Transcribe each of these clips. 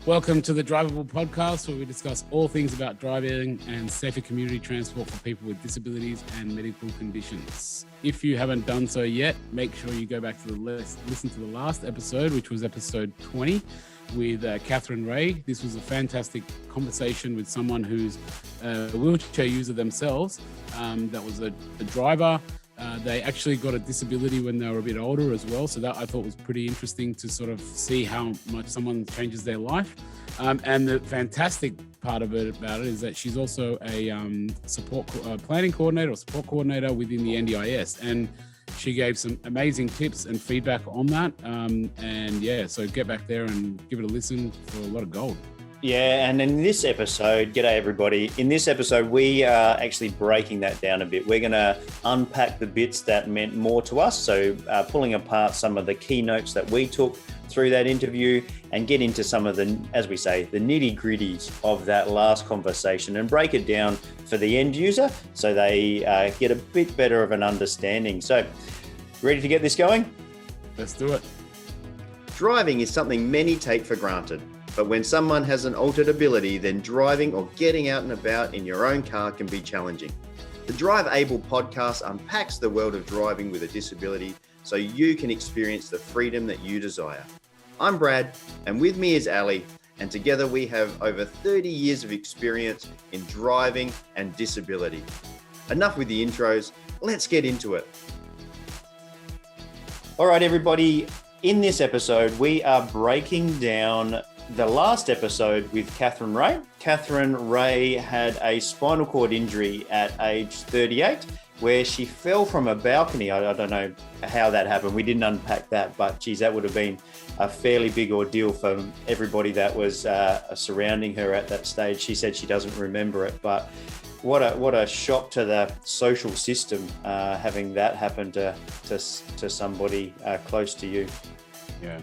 Welcome to the Drivable Podcast, where we discuss all things about driving and safer community transport for people with disabilities and medical conditions. If you haven't done so yet, make sure you go back to listen to the last episode, which was episode 20 with Catherine Ray. This was a fantastic conversation with someone who's a wheelchair user themselves. That was a driver. They actually got a disability when they were a bit older as well. So that I thought was pretty interesting to sort of see how much someone changes their life. And the fantastic part about it is that she's also a planning coordinator or support coordinator within the NDIs. And she gave some amazing tips and feedback on that. So get back there and give it a listen for a lot of gold. Yeah, and in this episode, g'day everybody. In this episode, we are actually breaking that down a bit. We're going to unpack the bits that meant more to us. So pulling apart some of the keynotes that we took through that interview and get into some of the, as we say, the nitty gritties of that last conversation and break it down for the end user so they get a bit better of an understanding. So ready to get this going? Let's do it. Driving is something many take for granted. But when someone has an altered ability, then driving or getting out and about in your own car can be challenging. The Drive Able podcast unpacks the world of driving with a disability so you can experience the freedom that you desire. I'm Brad, and with me is Ali, and together we have over 30 years of experience in driving and disability. Enough with the intros, let's get into it. All right, everybody, in this episode, we are breaking down the last episode with Catherine Ray. Catherine Ray had a spinal cord injury at age 38, where she fell from a balcony. I don't know how that happened. We didn't unpack that, but geez, that would have been a fairly big ordeal for everybody that was surrounding her at that stage. She said she doesn't remember it, but what a shock to the social system having that happen to somebody close to you. Yeah.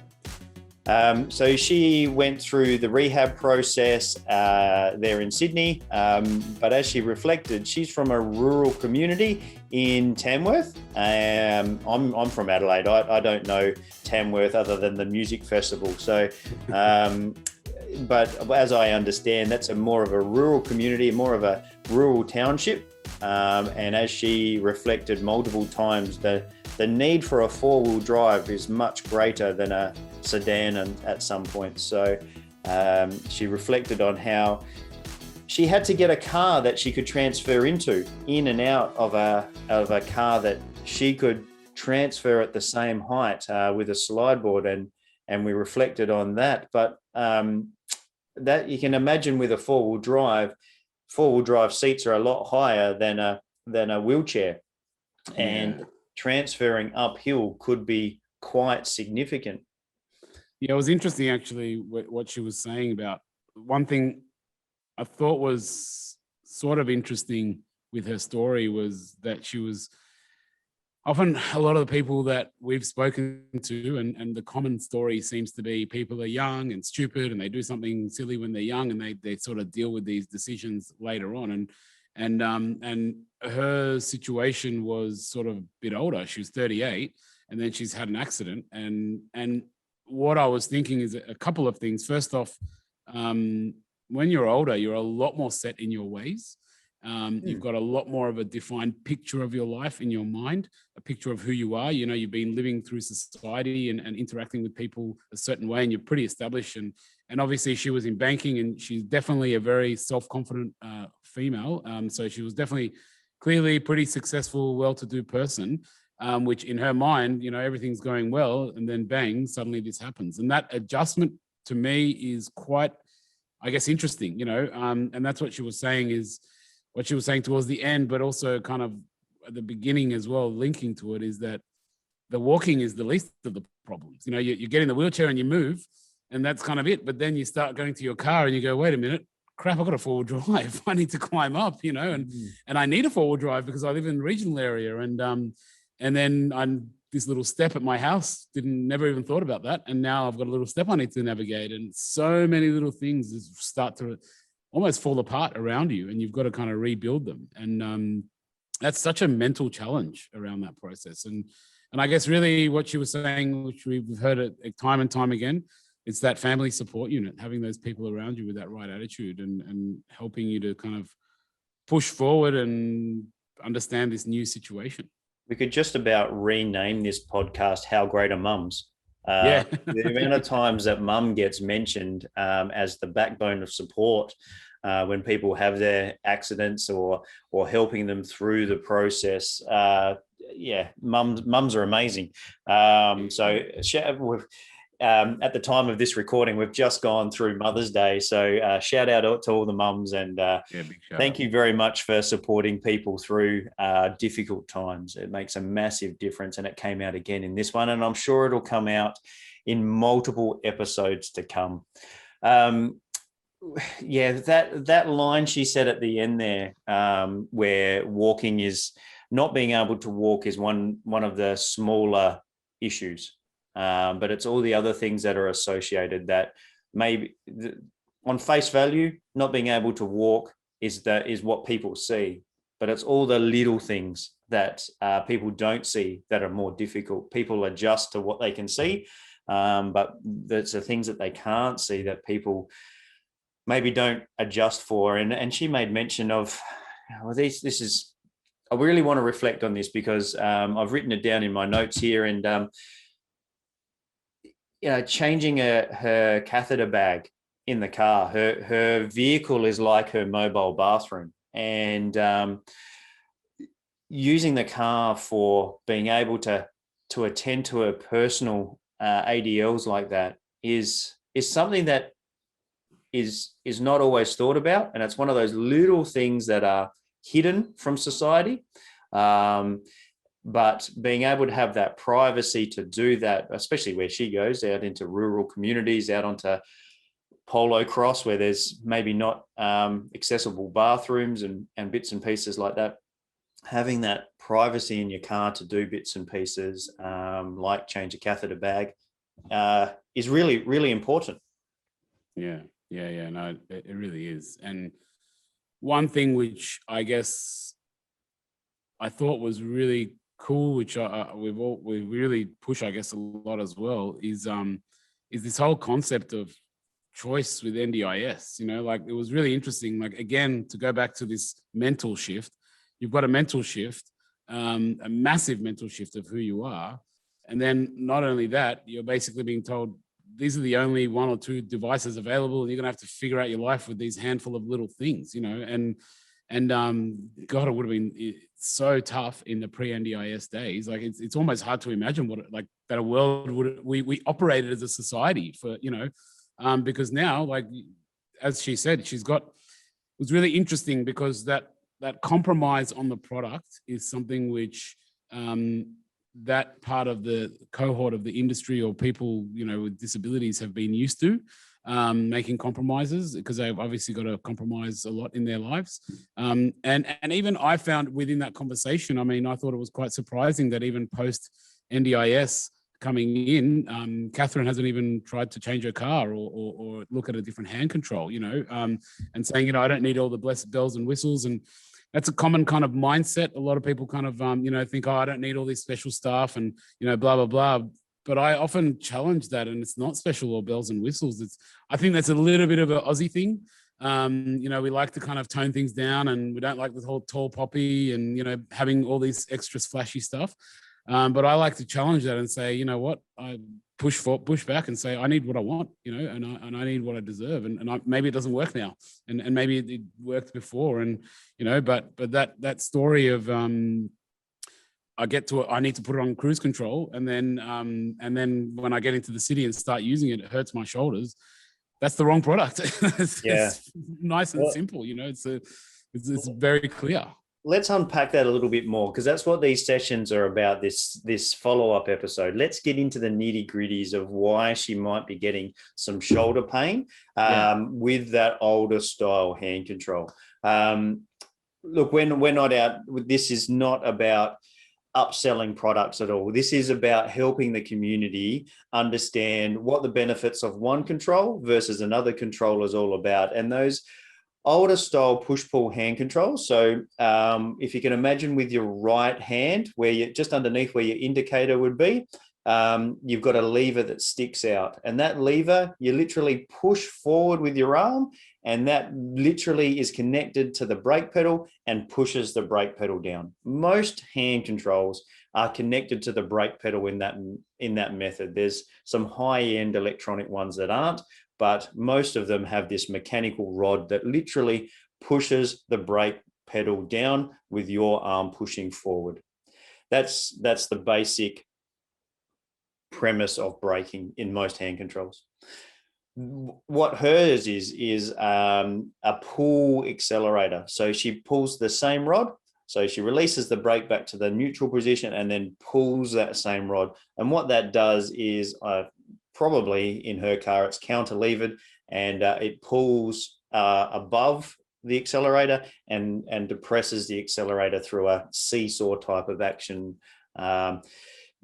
So she went through the rehab process there in Sydney, but as she reflected, she's from a rural community in Tamworth. I'm from Adelaide. I don't know Tamworth other than the music festival. So, but as I understand, that's more of a rural community, more of a rural township. And as she reflected multiple times, the need for a four-wheel drive is much greater than a sedan at some point. So she reflected on how she had to get a car that she could transfer in and out of a car that she could transfer at the same height with a slide board, and we reflected on that. But that you can imagine with a four-wheel drive seats are a lot higher than a wheelchair, and transferring uphill could be quite significant. Yeah, it was interesting actually what she was saying about. One thing I thought was sort of interesting with her story was that she was often, a lot of the people that we've spoken to, and the common story seems to be people are young and stupid and they do something silly when they're young, and they sort of deal with these decisions later on. And her situation was sort of a bit older. She was 38, and then she's had an accident. And what I was thinking is a couple of things. First off, when you're older, you're a lot more set in your ways. You've got a lot more of a defined picture of your life in your mind, a picture of who you are. You know, you've been living through society and interacting with people a certain way, and you're pretty established. And obviously she was in banking, and she's definitely a very self-confident female. So she was definitely clearly pretty successful, well-to-do person, which in her mind, you know, everything's going well, and then bang, suddenly this happens. And that adjustment to me is quite, I guess, interesting, you know, and that's what she was saying towards the end, but also kind of at the beginning as well, linking to it, is that the walking is the least of the problems. You know, you get in the wheelchair and you move, and that's kind of it. But then you start going to your car and you go, wait a minute, crap, I've got a four-wheel drive. I need to climb up, you know, and I need a four-wheel drive because I live in a regional area. And then I'm this little step at my house, never even thought about that. And now I've got a little step I need to navigate. And so many little things start to almost fall apart around you, and you've got to kind of rebuild them. And that's such a mental challenge around that process. And I guess really what she was saying, which we've heard it time and time again, it's that family support unit, having those people around you with that right attitude and helping you to kind of push forward and understand this new situation. We could just about rename this podcast "How Great Are Mums." Yeah. The amount of times that mum gets mentioned as the backbone of support when people have their accidents or helping them through the process. Mums are amazing. At the time of this recording, we've just gone through Mother's Day. So shout out to all the mums, and thank you very much for supporting people through difficult times. It makes a massive difference, and it came out again in this one, and I'm sure it'll come out in multiple episodes to come. That line she said at the end there, where walking is not being able to walk is one of the smaller issues. But it's all the other things that are associated that maybe on face value, not being able to walk is what people see, but it's all the little things that people don't see that are more difficult. People adjust to what they can see, but there's the things that they can't see that people maybe don't adjust for. And she made mention of, I really want to reflect on this because I've written it down in my notes here, and changing her catheter bag in the car. Her vehicle is like her mobile bathroom, and using the car for being able to attend to her personal ADLs like that is something that is not always thought about, and it's one of those little things that are hidden from society. But being able to have that privacy to do that, especially where she goes out into rural communities, out onto Polo Cross, where there's maybe not accessible bathrooms and bits and pieces like that, having that privacy in your car to do bits and pieces like change a catheter bag is really, really important. No, it really is. And one thing which I guess I thought was really cool, which we really push, I guess, a lot as well, is this whole concept of choice with NDIS. Like, it was really interesting. Like, again, to go back to this mental shift, you've got a mental shift, a massive mental shift of who you are, and then not only that, you're basically being told these are the only one or two devices available, and you're gonna have to figure out your life with these handful of little things, and God, it would have been so tough in the pre-NDIS days. Like, it's almost hard to imagine that a world we operated as a society for, because now, like, as she said, it was really interesting because that compromise on the product is something which that part of the cohort of the industry or people, with disabilities have been used to. Making compromises because they've obviously got to compromise a lot in their lives. And even I found within that conversation, I thought it was quite surprising that even post NDIS coming in, Catherine hasn't even tried to change her car or look at a different hand control, and saying, I don't need all the blessed bells and whistles. And that's a common kind of mindset. A lot of people kind of, think, I don't need all this special stuff and, blah, blah, blah. But I often challenge that, and it's not special or bells and whistles. I think that's a little bit of an Aussie thing. We like to kind of tone things down, and we don't like the whole tall poppy and, having all these extras flashy stuff. But I like to challenge that and say, what, I push back and say, I need what I want, and I need what I deserve. And maybe it doesn't work now, and maybe it worked before. And, but that story of, I need to put it on cruise control. And then when I get into the city and start using it, it hurts my shoulders. That's the wrong product. It's nice and simple, it's very clear. Let's unpack that a little bit more, because that's what these sessions are about, this follow-up episode. Let's get into the nitty-gritties of why she might be getting some shoulder pain with that older style hand control. Look, we're not out, this is not about upselling products at all. This is about helping the community understand what the benefits of one control versus another control is all about. And those older style push-pull hand controls. So if you can imagine with your right hand, where you just underneath where your indicator would be, you've got a lever that sticks out, and that lever you literally push forward with your arm, and that literally is connected to the brake pedal and pushes the brake pedal down. Most hand controls are connected to the brake pedal in that method. There's some high-end electronic ones that aren't, but most of them have this mechanical rod that literally pushes the brake pedal down with your arm pushing forward. That's the basic premise of braking in most hand controls. What hers is a pull accelerator. So she pulls the same rod. So she releases the brake back to the neutral position and then pulls that same rod. And what that does is, probably in her car, it's counter levered, and it pulls above the accelerator and depresses the accelerator through a seesaw type of action.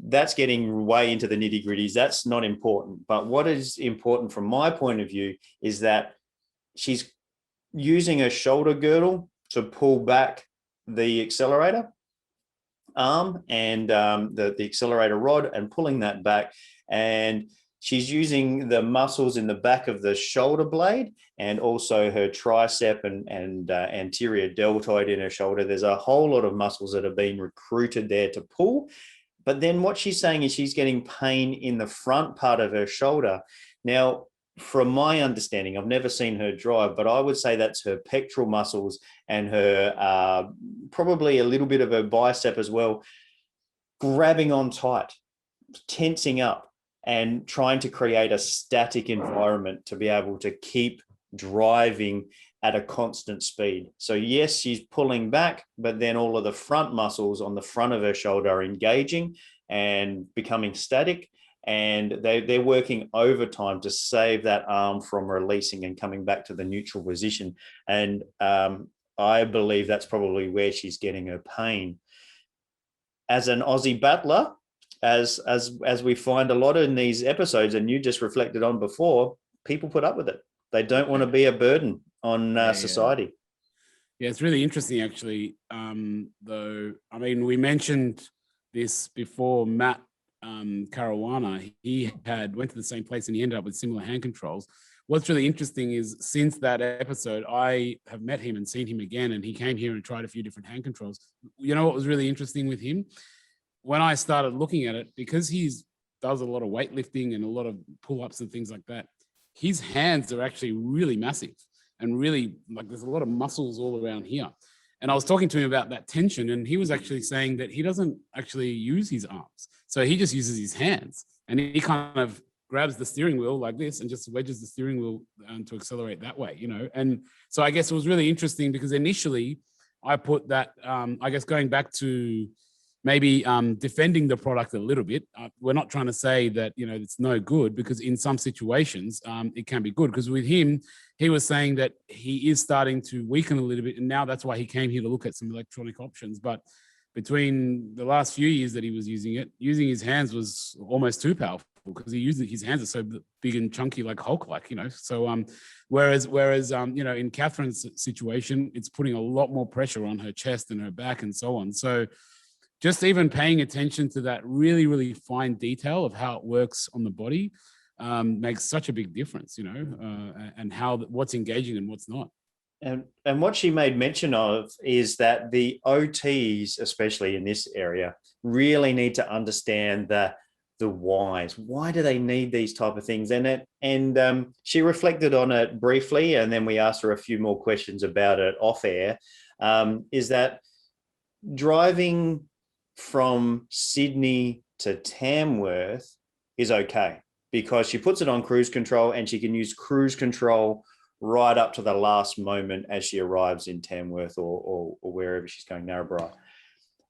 That's getting way into the nitty gritties. That's not important. But what is important from my point of view is that she's using a shoulder girdle to pull back the accelerator arm and the accelerator rod and pulling that back. And she's using the muscles in the back of the shoulder blade and also her tricep and anterior deltoid in her shoulder. There's a whole lot of muscles that have been recruited there to pull. But then what she's saying is she's getting pain in the front part of her shoulder. Now, from my understanding, I've never seen her drive, but I would say that's her pectoral muscles and her probably a little bit of her bicep as well, grabbing on tight, tensing up, and trying to create a static environment to be able to keep driving at a constant speed. So yes, she's pulling back, but then all of the front muscles on the front of her shoulder are engaging and becoming static, and they're working overtime to save that arm from releasing and coming back to the neutral position. And I believe that's probably where she's getting her pain. As an Aussie battler, as we find a lot in these episodes, and you just reflected on before, people put up with it. They don't want to be a burden on society. Yeah, it's really interesting, actually. Though, I mean, we mentioned this before. Matt Caruana, he went to the same place and he ended up with similar hand controls. What's really interesting is since that episode, I have met him and seen him again, and he came here and tried a few different hand controls. You know what was really interesting with him? When I started looking at it, because he does a lot of weightlifting and a lot of pull-ups and things like that, his hands are actually really massive and really, like, there's a lot of muscles all around here. And I was talking to him about that tension, and he was actually saying that he doesn't actually use his arms. So he just uses his hands, and he kind of grabs the steering wheel like this and just wedges the steering wheel to accelerate that way, you know? And so I guess it was really interesting because initially I put that, I guess going back to maybe defending the product a little bit. We're not trying to say that, you know, it's no good, because in some situations it can be good. Because with him, he was saying that he is starting to weaken a little bit. And now that's why he came here to look at some electronic options. But between the last few years that he was using it, using his hands was almost too powerful, because his hands are so big and chunky, like Hulk-like, you know. So whereas you know, in Catherine's situation, it's putting a lot more pressure on her chest and her back and so on. So just even paying attention to that really, really fine detail of how it works on the body makes such a big difference, you know, and what's engaging and what's not. And what she made mention of is that the OTs, especially in this area, really need to understand the whys. Why do they need these type of things? And she reflected on it briefly, and then we asked her a few more questions about it off air. Is that driving from Sydney to Tamworth is okay, because she puts it on cruise control and she can use cruise control right up to the last moment as she arrives in Tamworth or wherever she's going, Narrabri.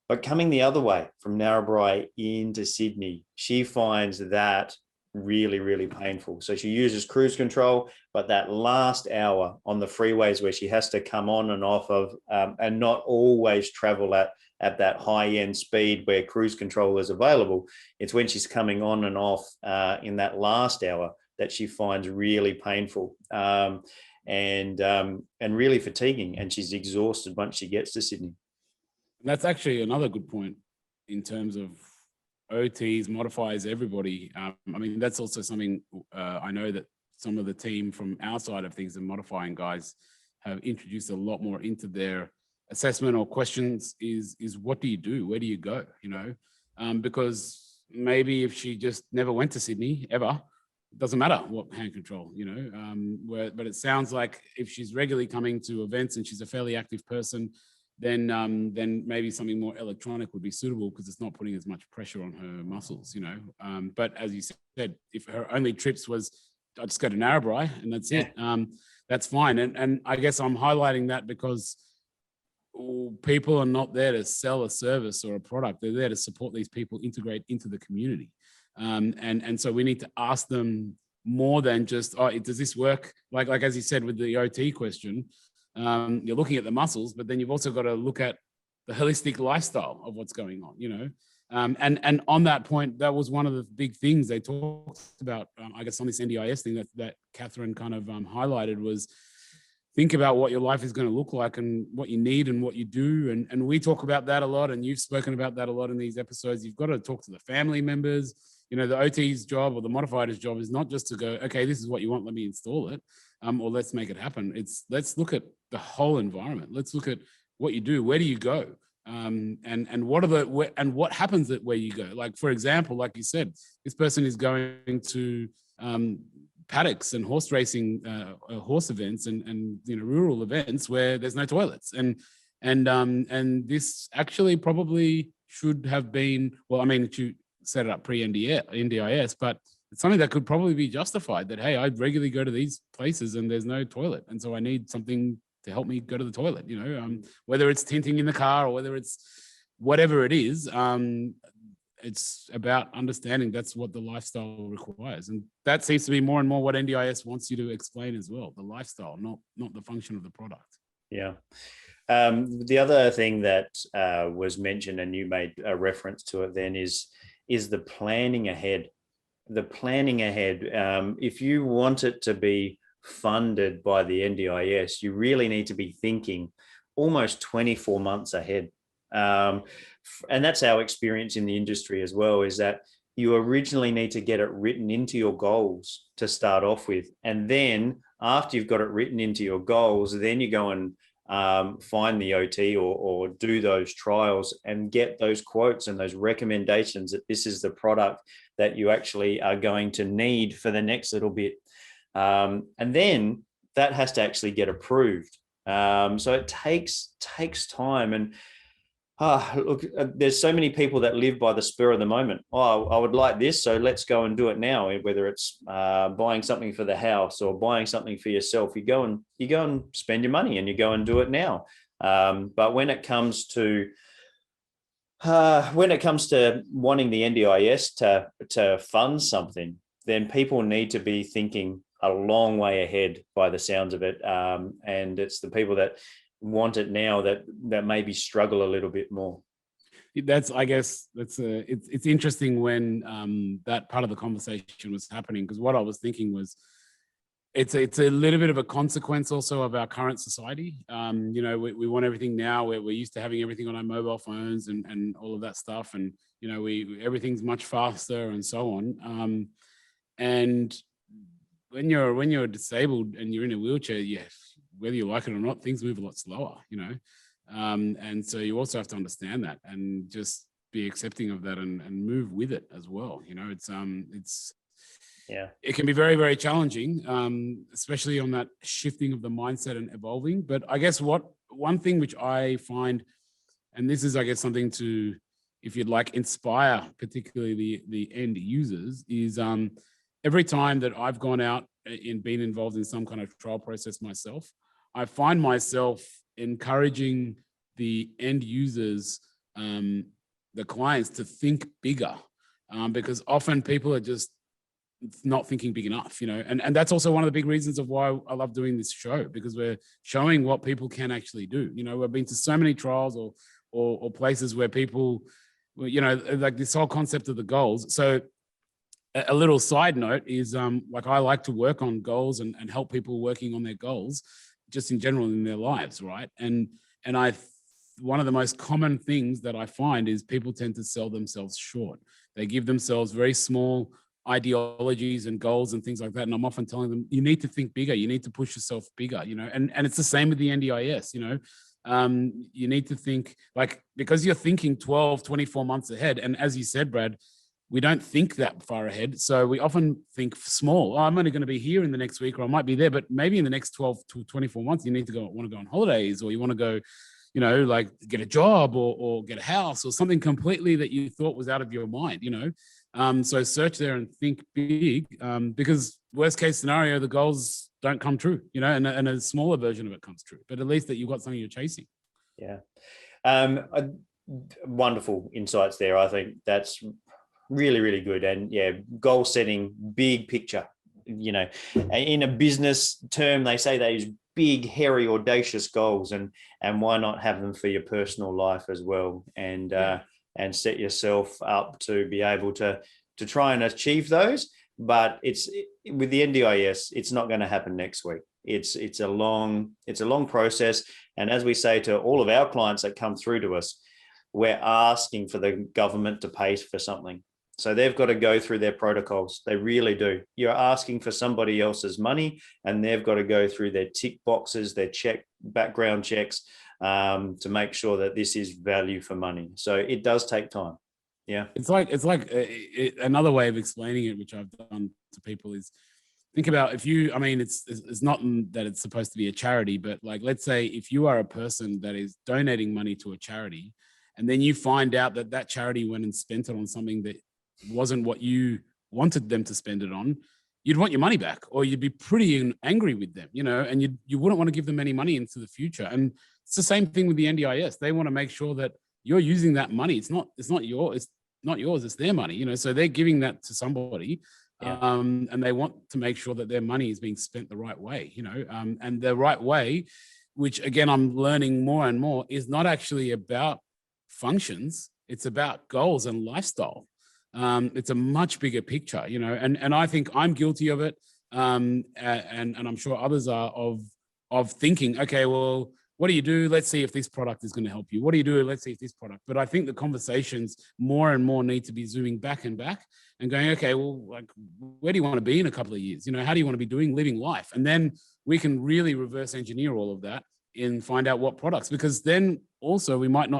But coming the other way from Narrabri into Sydney, she finds that really, really painful. So she uses cruise control, but that last hour on the freeways where she has to come on and off of and not always travel at that high-end speed where cruise control is available, it's when she's coming on and off in that last hour that she finds really painful and really fatiguing, and she's exhausted once she gets to Sydney. And that's actually another good point in terms of OTs, modifiers, everybody. I mean, that's also something I know that some of the team from our side of things, the modifying guys, have introduced a lot more into their assessment or questions is what do you do? Where do you go? You know, because maybe if she just never went to Sydney ever, it doesn't matter what hand control, you know, but it sounds like if she's regularly coming to events and she's a fairly active person, then maybe something more electronic would be suitable because it's not putting as much pressure on her muscles, you know. But as you said, if her only trips was, I just go to Narrabri and that's it, that's fine. And I guess I'm highlighting that because people are not there to sell a service or a product. They're there to support these people integrate into the community. And so we need to ask them more than just, oh, does this work? Like as you said with the OT question, you're looking at the muscles, but then you've also got to look at the holistic lifestyle of what's going on, you know. And on that point, that was one of the big things they talked about, I guess on this NDIS thing that Catherine kind of highlighted was think about what your life is going to look like and what you need and what you do. And we talk about that a lot, and you've spoken about that a lot in these episodes. You've got to talk to the family members. You know, the OT's job or the modifier's job is not just to go, okay, this is what you want, let me install it, or let's make it happen. It's let's look at the whole environment. Let's look at what you do. Where do you go? And what are what happens at where you go? Like, for example, like you said, this person is going to paddocks and horse racing, horse events and you know, rural events where there's no toilets. And this actually probably should have been, well, I mean, you set it up pre-NDIS, but it's something that could probably be justified that, hey, I regularly go to these places and there's no toilet. And so I need something to help me go to the toilet, you know, whether it's tinting in the car or whether it's whatever it is, it's about understanding that's what the lifestyle requires. And that seems to be more and more what NDIS wants you to explain as well, the lifestyle, not the function of the product. Yeah. The other thing that was mentioned, and you made a reference to it then, is the planning ahead. The planning ahead. If you want it to be funded by the NDIS, you really need to be thinking almost 24 months ahead. And that's our experience in the industry as well, is that you originally need to get it written into your goals to start off with. And then after you've got it written into your goals, then you go and find the OT or do those trials and get those quotes and those recommendations that this is the product that you actually are going to need for the next little bit. And then that has to actually get approved. So it takes time. And look, there's so many people that live by the spur of the moment. Oh, I would like this, so let's go and do it now. Whether it's buying something for the house or buying something for yourself, you go and spend your money and you go and do it now. But when it comes to wanting the NDIS to fund something, then people need to be thinking a long way ahead by the sounds of it. And it's the people that want it now that maybe struggle a little bit more. I guess it's interesting when that part of the conversation was happening, because what I was thinking was it's a little bit of a consequence also of our current society. You know, we want everything now. We're used to having everything on our mobile phones and all of that stuff, and you know, everything's much faster and so on. And when you're disabled and you're in a wheelchair, whether you like it or not, things move a lot slower, you know. And so you also have to understand that and just be accepting of that and move with it as well. You know, it can be very, very challenging, especially on that shifting of the mindset and evolving. But I guess one thing which I find, and this is, I guess, something to, if you'd like, inspire particularly the end users, is every time that I've gone out and been involved in some kind of trial process myself, I find myself encouraging the end users, the clients, to think bigger, because often people are just not thinking big enough, you know. And that's also one of the big reasons of why I love doing this show, because we're showing what people can actually do. You know, we've been to so many trials or places where people, you know, like this whole concept of the goals. So a little side note is like I like to work on goals and help people working on their goals just in general in their lives, right? And I one of the most common things that I find is people tend to sell themselves short. They give themselves very small ideologies and goals and things like that. And I'm often telling them, you need to think bigger. You need to push yourself bigger, and it's the same with the NDIS, you need to think like, because you're thinking 12, 24 months ahead. And as you said, Brad, we don't think that far ahead. So we often think small. Oh, I'm only going to be here in the next week, or I might be there, but maybe in the next 12 to 24 months, you want to go on holidays, or you want to go, like get a job or get a house or something completely that you thought was out of your mind, So search there and think big, because worst case scenario, the goals don't come true, and a smaller version of it comes true, but at least that you've got something you're chasing. Yeah. Wonderful insights there. I think that's really, really good. And yeah, goal setting, big picture, in a business term, they say those big, hairy, audacious goals, and why not have them for your personal life as well, and set yourself up to be able to try and achieve those. But with the NDIS, it's not going to happen next week. It's a long process. And as we say to all of our clients that come through to us, we're asking for the government to pay for something. So they've got to go through their protocols. They really do. You're asking for somebody else's money, and they've got to go through their tick boxes, their background checks, to make sure that this is value for money. So it does take time. Yeah. It's like another way of explaining it, which I've done to people, is think about it's not that it's supposed to be a charity, but like, let's say if you are a person that is donating money to a charity, and then you find out that charity went and spent it on something that wasn't what you wanted them to spend it on, you'd want your money back, or you'd be pretty angry with them, and you wouldn't want to give them any money into the future. And it's the same thing with the NDIS. They want to make sure that you're using that money. It's not yours. It's their money, so they're giving that to somebody. Yeah. And they want to make sure that their money is being spent the right way, and the right way, which again, I'm learning more and more, is not actually about functions. It's about goals and lifestyle. It's a much bigger picture, and I think I'm guilty of it. And I'm sure others are of thinking, okay, well, what do you do? Let's see if this product is going to help you. What do you do? Let's see if this product. But I think the conversations more and more need to be zooming back and going, okay, well, like, where do you want to be in a couple of years? How do you want to be living life? And then we can really reverse engineer all of that and find out what products, because then also we might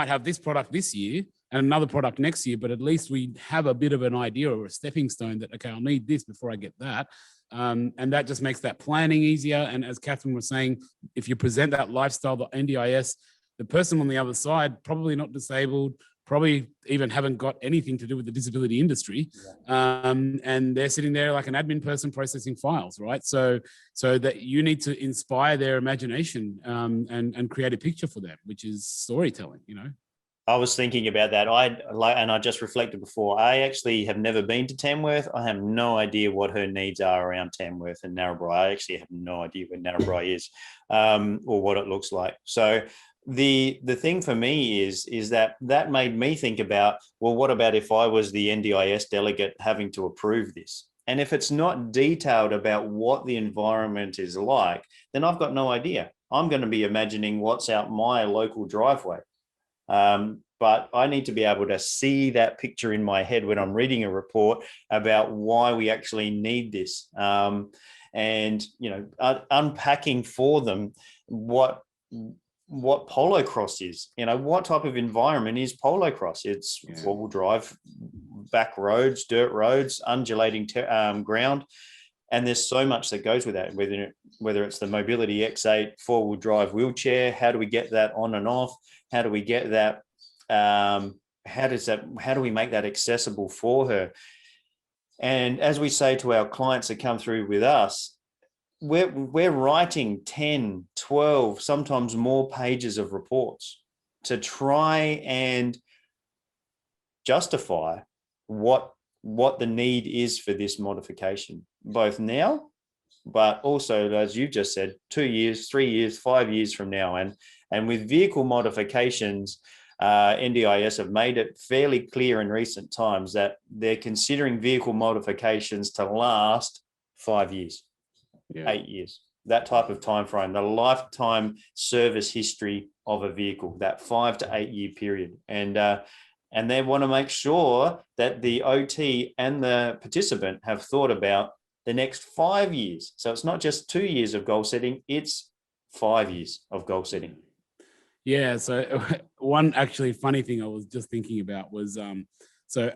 have this product this year and another product next year, but at least we have a bit of an idea or a stepping stone that, okay, I'll need this before I get that. And that just makes that planning easier. And as Catherine was saying, if you present that lifestyle, the NDIS, the person on the other side, probably not disabled, probably even haven't got anything to do with the disability industry. And they're sitting there like an admin person processing files, right? So that you need to inspire their imagination, and create a picture for them, which is storytelling, I was thinking about that. I just reflected before. I actually have never been to Tamworth. I have no idea what her needs are around Tamworth and Narrabri. I actually have no idea where Narrabri is, or what it looks like. So the thing for me is that made me think about, well, what about if I was the NDIS delegate having to approve this? And if it's not detailed about what the environment is like, then I've got no idea. I'm going to be imagining what's out my local driveway. But I need to be able to see that picture in my head when I'm reading a report about why we actually need this, and unpacking for them what Polo Cross is. What type of environment is Polo Cross? It's four-wheel drive, back roads, dirt roads, undulating ground. And there's so much that goes with that, whether it's the Mobility X8 four-wheel drive wheelchair. How do we get that on and off? How do we get that? How do we make that accessible for her? And as we say to our clients that come through with us, we're writing 10, 12, sometimes more pages of reports to try and justify what the need is for this modification, both now, but also, as you've just said, 2 years, 3 years, 5 years from now. And with vehicle modifications, NDIS have made it fairly clear in recent times that they're considering vehicle modifications to last 5 years, 8 years. that type of time frame, the lifetime service history of a vehicle, that 5 to 8 year period. And they want to make sure that the OT and the participant have thought about the next 5 years. So it's not just 2 years of goal setting, it's 5 years of goal setting. Yeah. So one actually funny thing I was just thinking about was, so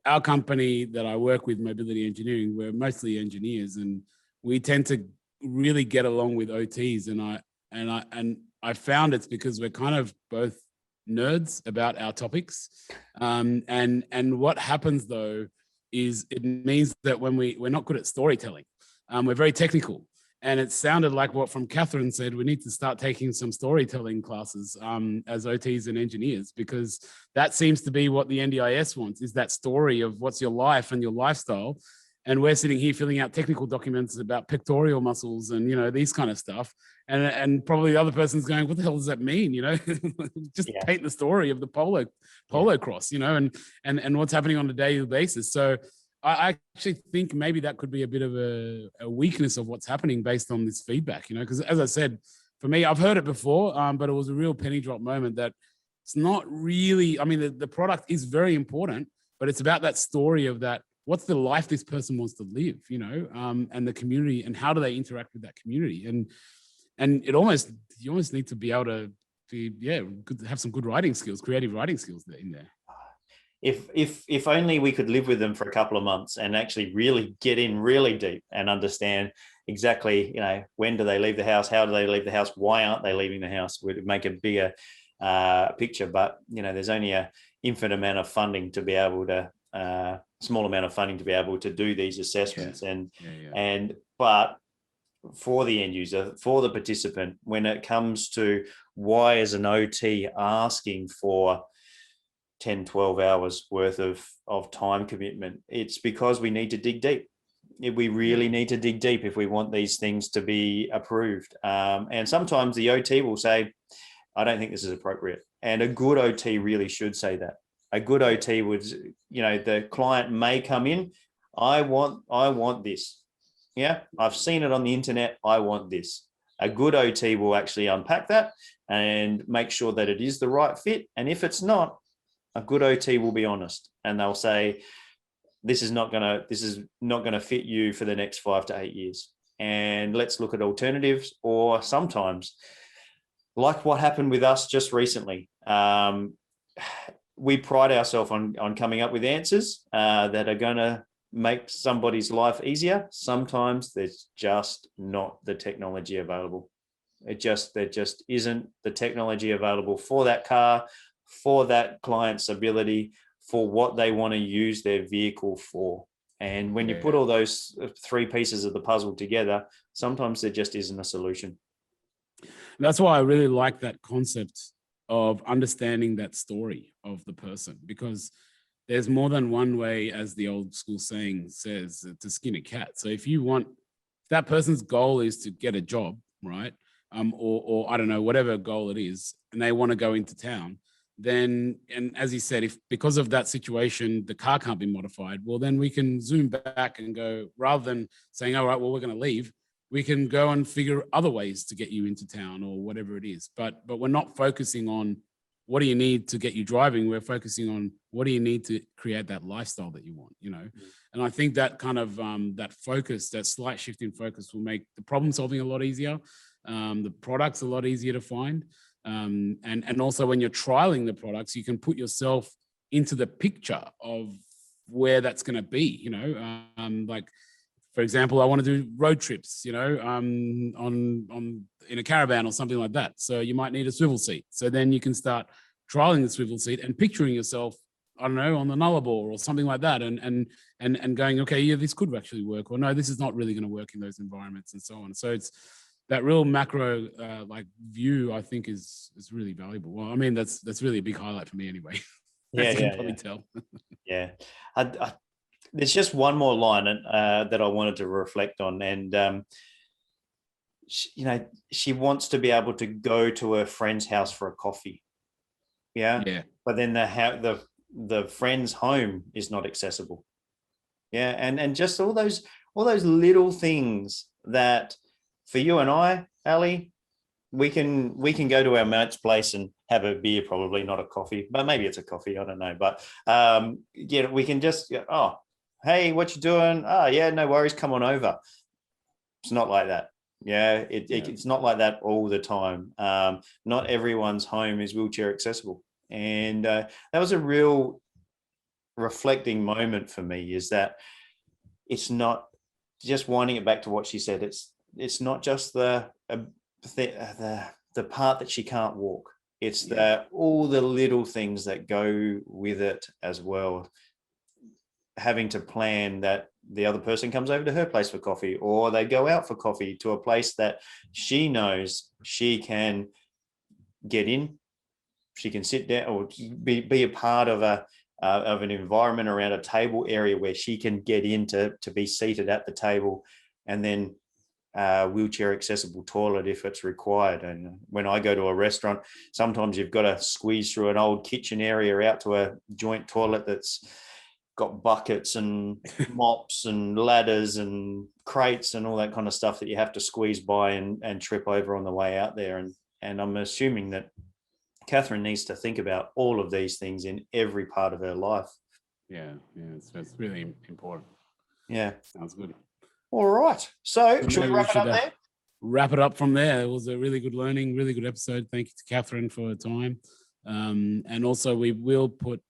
our company that I work with, Mobility Engineering, we're mostly engineers, and we tend to really get along with OTs. And I found it's because we're kind of both nerds about our topics. And what happens though is it means that when we're not good at storytelling, we're very technical. And it sounded like what from Catherine said, we need to start taking some storytelling classes as OTs and engineers, because that seems to be what the NDIS wants, is that story of what's your life and your lifestyle. And we're sitting here filling out technical documents about pectoral muscles and, these kind of stuff. And probably the other person's going, what the hell does that mean? Just paint the story of the Polo Cross, and what's happening on a daily basis. So I actually think maybe that could be a bit of a weakness of what's happening based on this feedback, because as I said, for me, I've heard it before, but it was a real penny drop moment that it's not really, the product is very important, but it's about that story of that, what's the life this person wants to live, and the community, and how do they interact with that community? And you almost need to be able to have some good writing skills, creative writing skills in there. If only we could live with them for a couple of months and actually really get in really deep and understand exactly, when do they leave the house? How do they leave the house? Why aren't they leaving the house? We'd make a bigger picture, but there's only a infinite amount of funding to be able to, small amount of funding to be able to do these assessments. But for the end user, for the participant, when it comes to why is an OT asking for 10, 12 hours worth of time commitment, it's because we need to dig deep. We really need to dig deep if we want these things to be approved. And sometimes the OT will say, I don't think this is appropriate. And a good OT really should say that. A good OT would, the client may come in, I want this. Yeah, I've seen it on the internet. I want this. A good OT will actually unpack that and make sure that it is the right fit. And if it's not, a good OT will be honest, and they'll say, this is not gonna fit you for the next 5 to 8 years. And let's look at alternatives. Or sometimes, like what happened with us just recently, we pride ourselves on coming up with answers that are gonna make somebody's life easier. Sometimes there's just not the technology available. There just isn't the technology available for that car, for that client's ability, for what they want to use their vehicle for. And when you put all those 3 pieces of the puzzle together, sometimes there just isn't a solution. That's why I really like that concept of understanding that story of the person, because there's more than one way, as the old school saying says, to skin a cat. So if that person's goal is to get a job, right? Or I don't know, whatever goal it is, and they want to go into town, then, and as he said, if because of that situation, the car can't be modified, well, then we can zoom back and go, rather than saying, all right, well, we're going to leave, we can go and figure other ways to get you into town or whatever it is. But we're not focusing on what do you need to get you driving. We're focusing on what do you need to create that lifestyle that you want, And I think that kind of that focus, that slight shift in focus will make the problem solving a lot easier. The products a lot easier to find. And also when you're trialing the products, you can put yourself into the picture of where that's going to be, like, for example, I want to do road trips, on in a caravan or something like that. So you might need a swivel seat. So then you can start trialing the swivel seat and picturing yourself, I don't know, on the Nullarbor or something like that, and going, okay, yeah, this could actually work, or no, this is not really going to work in those environments, and so on. So it's that real macro view, I think, is really valuable. Well, I mean, that's really a big highlight for me anyway. Yeah, you can probably tell. Yeah. There's just one more line that I wanted to reflect on, and she wants to be able to go to her friend's house for a coffee. Yeah. But then the friend's home is not accessible. Yeah, and just all those little things that for you and I, Ali, we can go to our mate's place and have a beer, probably not a coffee, but maybe it's a coffee. I don't know. But we can just, oh, hey, what you doing? Oh, yeah, no worries. Come on over. It's not like that. Yeah, it's not like that all the time. Not everyone's home is wheelchair accessible. And that was a real reflecting moment for me, is that it's not just winding it back to what she said. It's not just the part that she can't walk. It's all the little things that go with it as well. Having to plan that the other person comes over to her place for coffee, or they go out for coffee to a place that she knows she can get in, she can sit down, or be a part of an environment around a table area where she can get in to be seated at the table, and then wheelchair accessible toilet if it's required. And when I go to a restaurant, sometimes you've got to squeeze through an old kitchen area out to a joint toilet that's got buckets and mops and ladders and crates and all that kind of stuff that you have to squeeze by and trip over on the way out there. And I'm assuming that Catherine needs to think about all of these things in every part of her life. Yeah, it's really important. Yeah. Sounds good. All right. So should we wrap it up there? Wrap it up from there. It was a really good learning, really good episode. Thank you to Catherine for her time. And also we will put,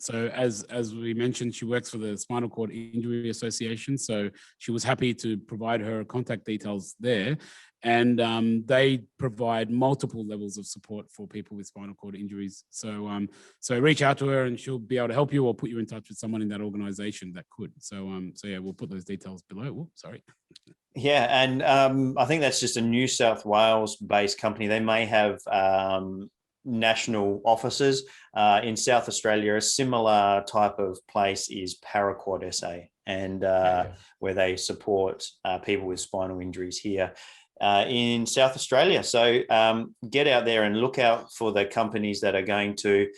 so as we mentioned, she works for the Spinal Cord Injury Association. So she was happy to provide her contact details there. And they provide multiple levels of support for people with spinal cord injuries. So reach out to her and she'll be able to help you, or put you in touch with someone in that organization that could. So yeah, we'll put those details below. Whoops, sorry. Yeah, and I think that's just a New South Wales-based company. They may have national offices in South Australia. A similar type of place is Paraquad SA, and where they support people with spinal injuries here in South Australia. So get out there and look out for the companies that are going to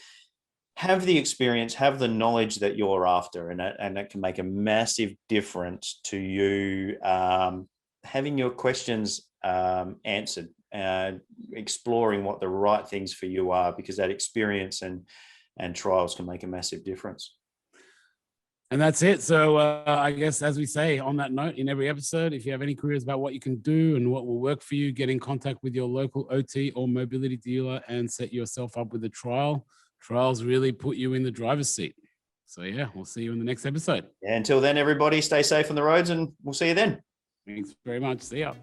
have the experience, have the knowledge that you're after, and that can make a massive difference to you having your questions answered, exploring what the right things for you are, because that experience and trials can make a massive difference. And that's it. So I guess, as we say on that note in every episode, if you have any queries about what you can do and what will work for you, get in contact with your local OT or mobility dealer and set yourself up with a trial. Trials really put you in the driver's seat. So yeah, we'll see you in the next episode. Yeah, until then, everybody stay safe on the roads, and we'll see you then. Thanks very much. See ya.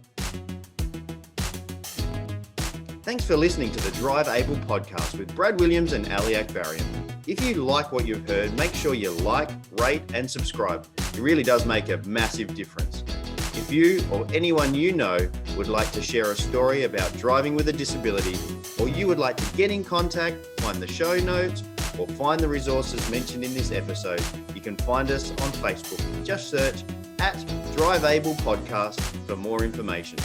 Thanks for listening to the Drive Able podcast with Brad Williams and Ali Akbarian. If you like what you've heard, make sure you like, rate, and subscribe. It really does make a massive difference. If you or anyone you know would like to share a story about driving with a disability, or you would like to get in contact, find the show notes, or find the resources mentioned in this episode, you can find us on Facebook. Just search @Drive Able Podcast for more information.